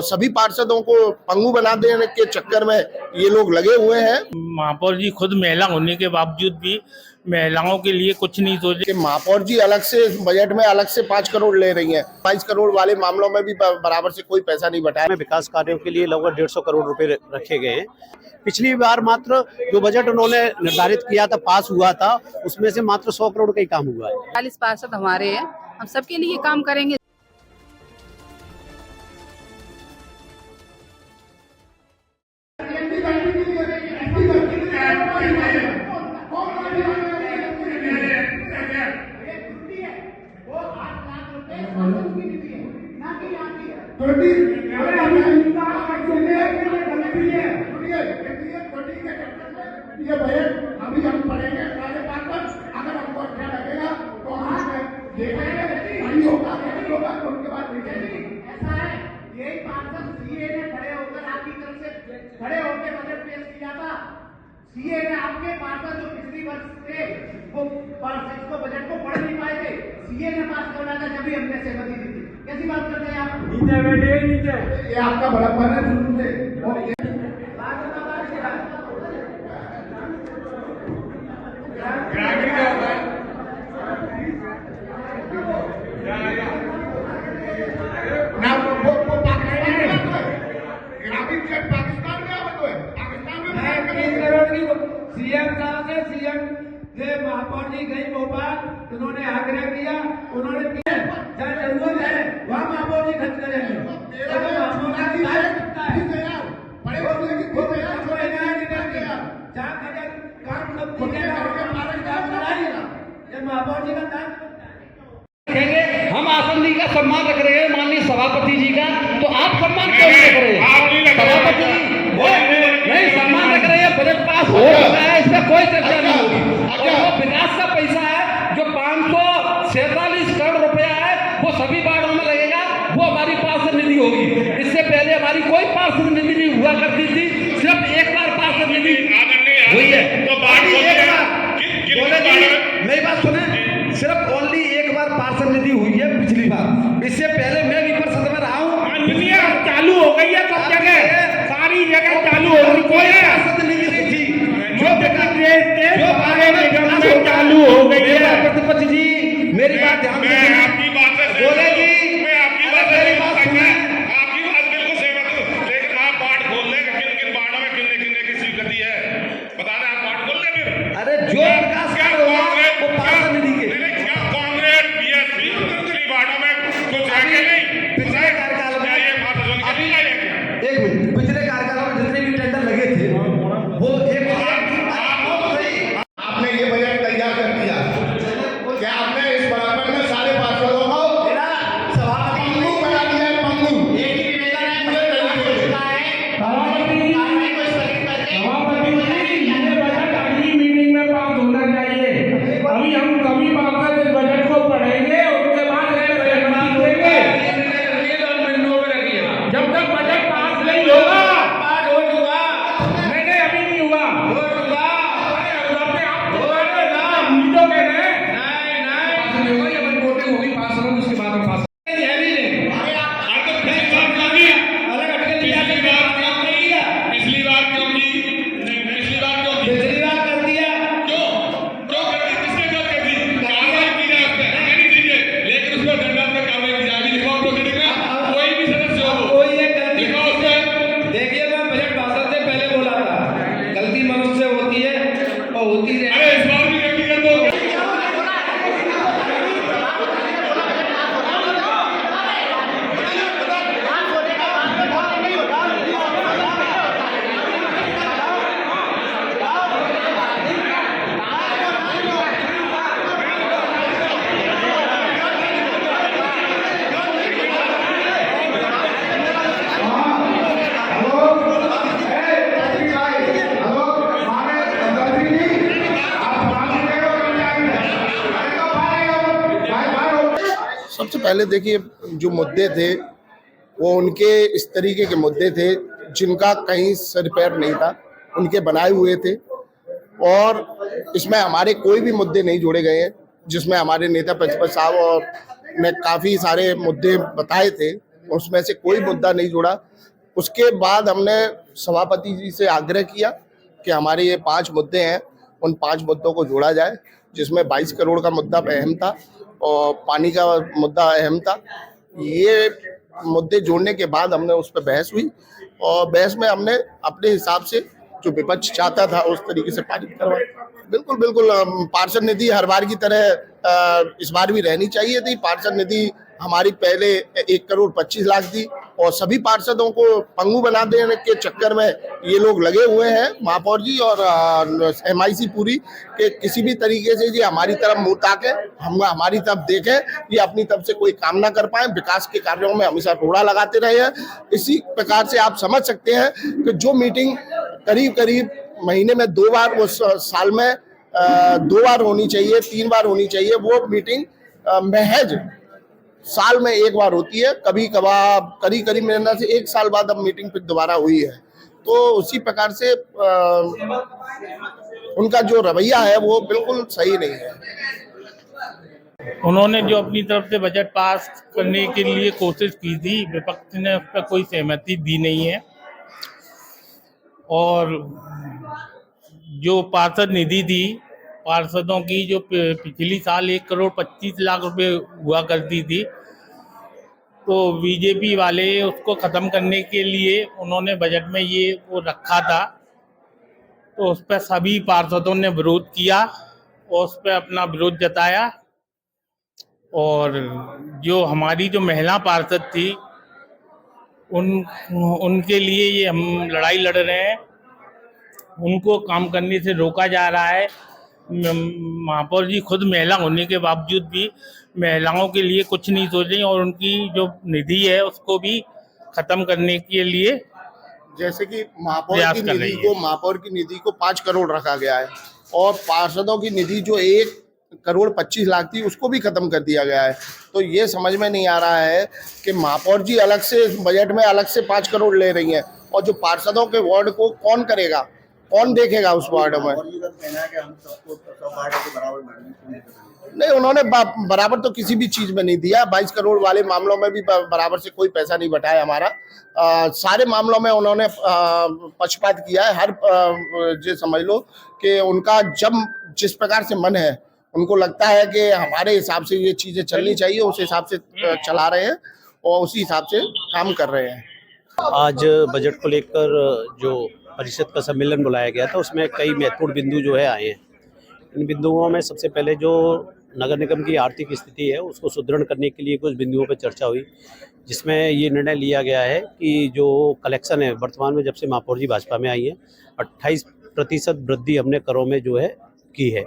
और सभी पार्षदों को पंगु बना देने के चक्कर में ये लोग लगे हुए हैं। महापौर जी खुद महिला होने के बावजूद भी महिलाओं के लिए कुछ नहीं सोचे कि महापौर जी अलग से बजट में अलग से 5 करोड़ ले रही हैं। 22 करोड़ वाले मामलों में भी बराबर से कोई पैसा नहीं बटाया। विकास कार्यों के लिए लगभग 150 करोड़ रुपए रखे गए हैं। पिछली बार मात्र जो बजट उन्होंने निर्धारित किया था, पास हुआ था, उसमें से मात्र 100 करोड़ का ही काम हुआ है। 40 पार्षद हमारे हैं, हम सबके लिए काम करेंगे। ये बजट अभी हम पढ़ेंगे सारे बात पर, अगर हमको अच्छा लगेगा तो हम देखेंगे, नहीं होगा तो उनके बाद देखेंगे। ऐसा है, यही पार्षद सीए ने खड़े होकर आपकी तरफ से खड़े होकर बजट पेश किया था। सीए ने आपके पार्षद जो पिछली वर्ष थे वो पार्षद को बजट को पढ़ नहीं पाए थे, सीए ने पास करवाया था, जब भी हमने सहमति दी थी। कैसी बात करते हैं आप? नीचे बैठे, नीचे। ये आपका बड़प्पन है शुरू से। सीएम साहब से सीएम से महापौर जी गई भोपाल, उन्होंने आग्रह किया, उन्होंने जहाँ जरूरत है वहाँ महापौर जी खर्च करेंगे। महापौर जी का हम आसन जी का सम्मान रख रहे हैं, माननीय सभापति जी का, तो आप सम्मान क्यों नहीं रख रहे हैं? सभापति नहीं सम्मान रख रहे हैं, बजट पास हो रहा है, इसमें कोई चर्चा नहीं होगी। और वो विकास का पैसा है जो 547 करोड़ रुपया है, वो सभी वार्डों में लगेगा, वो हमारी पार्षद निधि होगी। इससे पहले हमारी कोई पार्षद निधि नहीं हुआ करती थी, सिर्फ एक बार पार्षद निधि हुई है। मेरी बात सुने, सिर्फ ओनली एक बार पार्षद निधि हुई है पिछली बार। इससे पहले मैं भी परिषद में रहा हूँ। चालू हो गई है, सब जगह सारी जगह चालू हो गई, कोई पार्षद निधि नहीं थी जो चालू हो गई है। प्रतिपक्ष जी मेरी बात ध्यान से बोले जी, मेरी बात सुने। आपकी बात बिल्कुल सहमत हूं, लेकिन आप बात खोल लें किन किन वार्डों में किन्ने की स्वीकृति है, बता दें। आप बात खोल लें फिर। अरे जो विकास कार्य होगा वो पार्षद निधि के। क्या कांग्रेस बीएसपी दूसरी वार्डों में कुछ है कि नहीं? पिछले कार्यकाल में ये बात सुन के एक मिनट, पिछले कार्यकाल में जितने भी टेंडर लगे थे वो एक आपने ये बजट तैयार कर दिया, क्या आपने इस बराबर में सारे पार्षदों को पंगु बना दिया है? पंगु अगली मीटिंग में पास होना चाहिए। अभी हम कभी बजट को पढ़ेंगे, उसके बाद जब तक बजट पास नहीं होगा, नहीं अभी नहीं हुआ, उसके बाद में पास पिछली बार क्यों की? पिछली बार क्यों की? पिछली बार कर दिया। क्यों कर दी? किसने कर दी? कार्रवाई की जाए उस पर, नहीं दीजिए, लेकिन उसको दंडात्मक में कार्रवाई की जाएगी। लिखो प्रोसीडिंग में, कोई भी सदस्य हो कोई ये गलती लिखो उस पर। देखिए, मैं बजट भाषण से पहले बोला था, गलती मनुष्य से होती है और होती है। अरे इस बार भी गलती कर दो। सबसे पहले देखिए, जो मुद्दे थे वो उनके इस तरीके के मुद्दे थे जिनका कहीं सर पैर नहीं था, उनके बनाए हुए थे। और इसमें हमारे कोई भी मुद्दे नहीं जोड़े गए हैं, जिसमें हमारे नेता प्रतिपक्ष साहब और ने काफ़ी सारे मुद्दे बताए थे उसमें से कोई मुद्दा नहीं जुड़ा। उसके बाद हमने सभापति जी से आग्रह किया कि हमारे ये 5 मुद्दे हैं, उन 5 मुद्दों को जोड़ा जाए, जिसमें 22 करोड़ का मुद्दा अहम था और पानी का मुद्दा अहम था। ये मुद्दे जोड़ने के बाद हमने उस पर बहस हुई और बहस में हमने अपने हिसाब से जो विपक्ष चाहता था उस तरीके से पारित करवाया। बिल्कुल बिल्कुल, पार्षद निधि हर बार की तरह इस बार भी रहनी चाहिए थी। पार्षद निधि हमारी पहले 1 करोड़ 25 लाख थी और सभी पार्षदों को पंगु बना देने के चक्कर में ये लोग लगे हुए हैं, महापौर जी और MIC पूरी, कि किसी भी तरीके से ये हमारी तरफ मुंह ताके, हम हमारी तरफ देखें, ये अपनी तरफ से कोई काम ना कर पाए, विकास के कार्यों में हमेशा रोड़ा लगाते रहे हैं। इसी प्रकार से आप समझ सकते हैं कि जो मीटिंग करीब करीब महीने में 2 बार, वो साल में 2 बार होनी चाहिए, 3 बार होनी चाहिए, वो मीटिंग महज साल में 1 बार होती है। कभी कभार करीब मेरे ख्याल से 1 साल बाद अब मीटिंग फिर दोबारा हुई है। तो उसी प्रकार से उनका जो रवैया है वो बिल्कुल सही नहीं है। उन्होंने जो अपनी तरफ से बजट पास करने के लिए कोशिश की थी, विपक्ष ने उस पर कोई सहमति दी नहीं है। और जो पार्षद निधि थी पार्षदों की, जो पिछली साल 1 करोड़ 25 लाख रुपए हुआ करती थी, तो बीजेपी वाले उसको ख़त्म करने के लिए उन्होंने बजट में ये वो रखा था। तो उस पर सभी पार्षदों ने विरोध किया और उस पर अपना विरोध जताया। और जो हमारी जो महिला पार्षद थी उनके लिए ये हम लड़ाई लड़ रहे हैं, उनको काम करने से रोका जा रहा है। महापौर जी खुद महिला होने के बावजूद भी महिलाओं के लिए कुछ नहीं सोच रही और उनकी जो निधि है उसको भी खत्म करने के लिए, जैसे कि महापौर की निधि को 5 करोड़ रखा गया है और पार्षदों की निधि जो 1 करोड़ 25 लाख थी उसको भी खत्म कर दिया गया है। तो ये समझ में नहीं आ रहा है कि महापौर जी अलग से बजट में अलग से 5 करोड़ ले रही हैं और जो पार्षदों के वार्ड को कौन करेगा, कौन देखेगा उस वार्ड में। नहीं, उन्होंने बराबर तो किसी भी चीज में नहीं दिया। 22 करोड़ वाले मामलों में भी बराबर से कोई पैसा नहीं बटाया हमारा। सारे मामलों में उन्होंने पक्षपात किया है। हर जो समझ लो कि उनका जब जिस प्रकार से मन है, उनको लगता है कि हमारे हिसाब से ये चीजें चलनी चाहिए, उस हिसाब से चला रहे हैं और उसी हिसाब से काम कर रहे हैं। आज बजट को लेकर जो परिषद का सम्मेलन बुलाया गया था उसमें कई महत्वपूर्ण बिंदु जो है आए हैं। इन बिंदुओं में सबसे पहले जो नगर निगम की आर्थिक स्थिति है उसको सुदृढ़ करने के लिए कुछ बिंदुओं पर चर्चा हुई, जिसमें ये निर्णय लिया गया है कि जो कलेक्शन है वर्तमान में जब से महापौर जी भाजपा में आई है 28% वृद्धि हमने करों में जो है की है,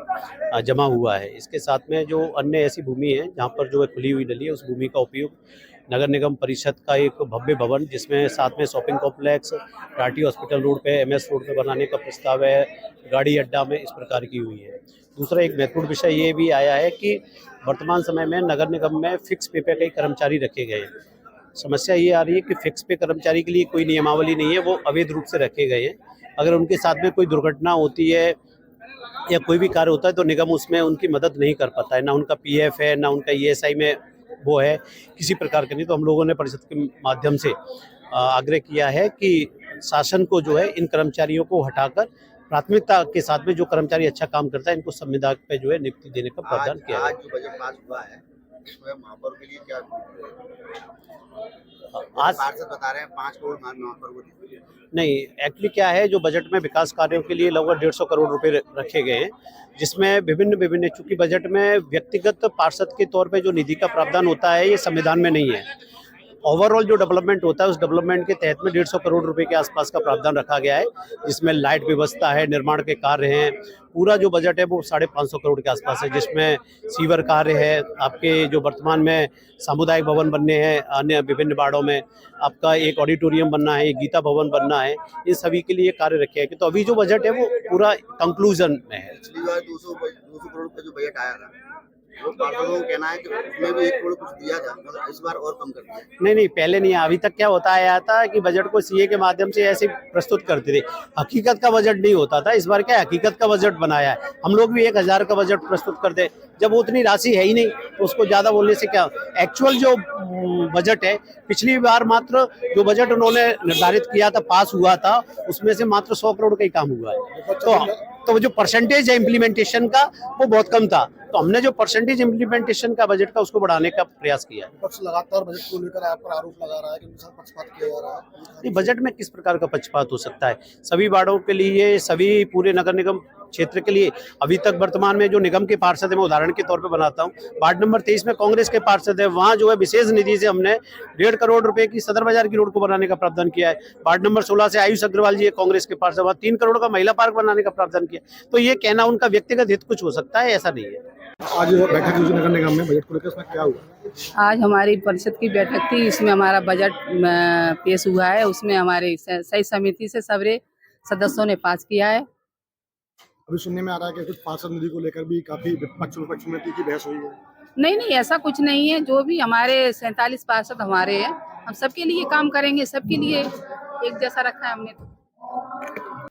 जमा हुआ है। इसके साथ में जो अन्य ऐसी भूमि है जहाँ पर जो है खुली हुई डली है उस भूमि का उपयोग नगर निगम परिषद का एक भव्य भवन जिसमें साथ में शॉपिंग कॉम्प्लेक्स टाटी हॉस्पिटल रोड पे MS रोड पे बनाने का प्रस्ताव है, गाड़ी अड्डा में इस प्रकार की हुई है। दूसरा एक महत्वपूर्ण विषय ये भी आया है कि वर्तमान समय में नगर निगम में फिक्स पे कई कर्मचारी रखे गए हैं। समस्या ये आ रही है कि फिक्स पे कर्मचारी के लिए कोई नियमावली नहीं है, वो अवैध रूप से रखे गए हैं। अगर उनके साथ में कोई दुर्घटना होती है या कोई भी कार्य होता है तो निगम उसमें उनकी मदद नहीं कर पाता है, ना उनका PF है, ना उनका ESI में वो है, किसी प्रकार का नहीं। तो हम लोगों ने परिषद के माध्यम से आग्रह किया है कि शासन को जो है इन कर्मचारियों को हटाकर प्राथमिकता के साथ में जो कर्मचारी अच्छा काम करता है इनको संविदा पे जो है नियुक्ति देने का प्रावधान किया है। आज जो बजट पास हुआ है उसमें महापौर के लिए क्या आज पार्षद बता रहे हैं 5 करोड़ महापौर को दीजिए। नहीं, एक्चुअली क्या है, जो बजट में विकास कार्यों के लिए लगभग 150 करोड़ रुपए रखे गए हैं, जिसमें विभिन्न चूंकि बजट में व्यक्तिगत पार्षद के तौर पे जो निधि का प्रावधान होता है ये संविधान में नहीं है। ओवरऑल जो डेवलपमेंट होता है उस डेवलपमेंट के तहत में 150 करोड़ रुपए के आसपास का प्रावधान रखा गया है, जिसमें लाइट व्यवस्था है, निर्माण के कार्य हैं। पूरा जो बजट है वो 550 करोड़ के आसपास है, जिसमें सीवर कार्य है, आपके जो वर्तमान में सामुदायिक भवन बनने हैं, अन्य विभिन्न वार्डों में आपका एक ऑडिटोरियम बनना है, एक गीता भवन बनना है, इन सभी के लिए कार्य रखे हैं। तो अभी जो बजट है वो पूरा कंक्लूजन में है। पिछली बार 200 करोड़ का जो बजट आया था वो पार्षदों का कहना है कि उसमें भी 1 करोड़ कुछ दिया था, मतलब इस बार और कम कर दिया। नहीं, पहले नहीं, अभी तक क्या होता आया था कि बजट को सीए के माध्यम से ऐसे प्रस्तुत करते थे, हकीकत का बजट नहीं होता था। इस बार क्या हकीकत का बजट बनाया है। हम लोग भी 1000 का बजट प्रस्तुत करते, जब उतनी राशि है ही नहीं तो उसको ज्यादा बोलने से क्या। एक्चुअल जो बजट है, पिछली बार मात्र जो बजट उन्होंने निर्धारित किया था, पास हुआ था, उसमें से मात्र 100 करोड़ का ही काम हुआ है। तो जो परसेंटेज है इम्प्लीमेंटेशन का वो बहुत कम था, तो हमने जो परसेंटेज इम्प्लीमेंटेशन का बजट का उसको बढ़ाने का प्रयास किया है। विपक्ष लगातार बजट को लेकर आप पर आरोप लगा रहा है कि उनके साथ पक्षपात किया जा रहा है। नहीं, बजट में किस प्रकार का पक्षपात हो सकता है? सभी वार्डों के लिए, सभी पूरे नगर निगम क्षेत्र के लिए अभी तक वर्तमान में जो निगम के पार्षद है, मैं उदाहरण के तौर पे बनाता हूँ, वार्ड नंबर 23 में कांग्रेस के पार्षद है, वहाँ जो है विशेष निधि से हमने 1.5 करोड़ रुपए की सदर बाजार की रोड को बनाने का प्रावधान किया है। वार्ड नंबर 16 से आयुष अग्रवाल जी है, कांग्रेस के पार्षद, वहाँ 3 करोड़ का महिला पार्क बनाने का प्रावधान किया। तो ये कहना उनका व्यक्तिगत हित कुछ हो सकता है, ऐसा नहीं है। आज बैठक हुई नगर निगम में, बजट को लेकर उसमें क्या हुआ? आज हमारी परिषद की बैठक थी, इसमें हमारा बजट पेश हुआ है। उसमें हमारे सही समिति से सबरे सदस्यों ने पास किया है। अभी सुनने में आ रहा है कि कुछ पार्षद निधि को लेकर भी काफी विपक्ष विपक्ष में की बहस हुई है। नहीं, ऐसा कुछ नहीं है। जो भी हमारे 47 पार्षद हमारे हैं, हम सबके लिए काम करेंगे, सबके लिए एक जैसा रखा है हमने तो।